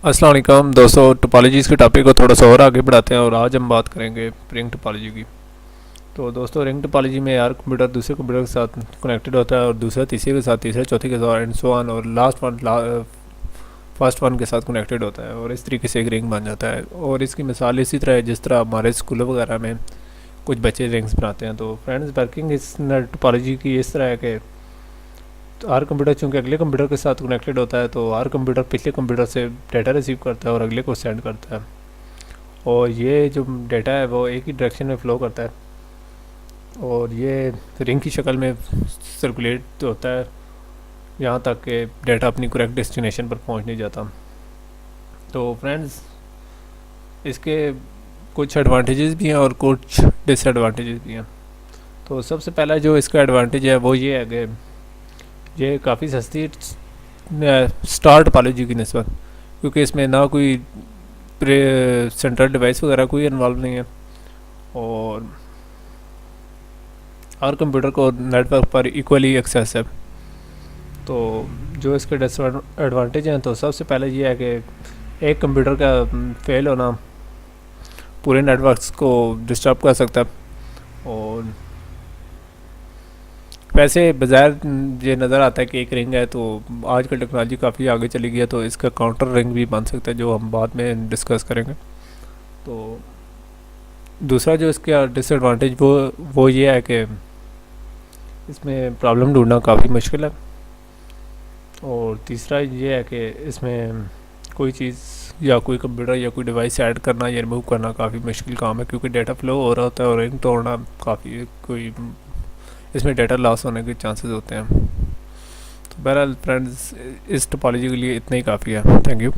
السلام علیکم دوستوں، ٹپالوجیز کے ٹاپک کو تھوڑا سا اور آگے بڑھاتے ہیں اور آج ہم بات کریں گے رنگ ٹپالوجی کی۔ تو دوستوں، رنگ ٹپالوجی میں ہر کمپیوٹر دوسرے کمپیوٹر کے ساتھ کنیکٹڈ ہوتا ہے، اور دوسرا تیسرے کے ساتھ، تیسرا چوتھے کے ساتھ، اینڈ سو آن، اور لاسٹ ون فرسٹ ون کے ساتھ کنیکٹڈ ہوتا ہے، اور اس طریقے سے ایک رنگ بن جاتا ہے۔ اور اس کی مثال اسی طرح ہے جس طرح ہمارے اسکولوں وغیرہ میں کچھ بچے رنگس بناتے ہیں۔ تو فرینڈز، ورکنگ اس ٹپالوجی کی اس طرح ہے کہ ہر کمپیوٹر چونکہ اگلے کمپیوٹر کے ساتھ کنیکٹڈ ہوتا ہے، تو ہر کمپیوٹر پچھلے کمپیوٹر سے ڈیٹا ریسیو کرتا ہے اور اگلے کو سینڈ کرتا ہے، اور یہ جو ڈیٹا ہے وہ ایک ہی ڈائریکشن میں فلو کرتا ہے، اور یہ رنگ کی شکل میں سرکولیٹ ہوتا ہے یہاں تک کہ ڈیٹا اپنی کریکٹ ڈیسٹینیشن پر پہنچ نہیں جاتا۔ تو فرینڈز، اس کے کچھ ایڈوانٹیجز بھی ہیں اور کچھ ڈس ایڈوانٹیجز بھی ہیں۔ تو سب سے پہلا جو اس کا ایڈوانٹیج ہے وہ یہ ہے کہ یہ کافی سستی اسٹار ٹپالوجی کی نسبت، کیونکہ اس میں نہ کوئی سینٹرل ڈیوائس وغیرہ کوئی انوالو نہیں ہے، اور ہر کمپیوٹر کو نیٹ ورک پر ایکولی ایکسیس ہے۔ تو جو اس کے ڈس ایڈوانٹیج ہیں، تو سب سے پہلے یہ ہے کہ ایک کمپیوٹر کا فیل ہونا پورے نیٹ ورکس کو ڈسٹرب کر سکتا ہے، اور ویسے بظاہر یہ نظر آتا ہے کہ ایک رنگ ہے، تو آج کل ٹیکنالوجی کافی آگے چلی گئی ہے، تو اس کا کاؤنٹر رنگ بھی بن سکتا ہے، جو ہم بعد میں ڈسکس کریں گے۔ تو دوسرا جو اس کا ڈس ایڈوانٹیج وہ یہ ہے کہ اس میں پرابلم ڈھونڈنا کافی مشکل ہے، اور تیسرا یہ ہے کہ اس میں کوئی چیز یا کوئی کمپیوٹر یا کوئی ڈیوائس ایڈ کرنا یا ریموو کرنا کافی مشکل کام ہے، کیونکہ ڈیٹا فلو ہو رہا ہوتا ہے اور رنگ توڑنا کافی کوئی اس میں ڈیٹا لاس ہونے کے چانسز ہوتے ہیں۔ تو بہرحال فرینڈز، اس ٹپالوجی کے لیے اتنا ہی کافی ہے۔ Thank you.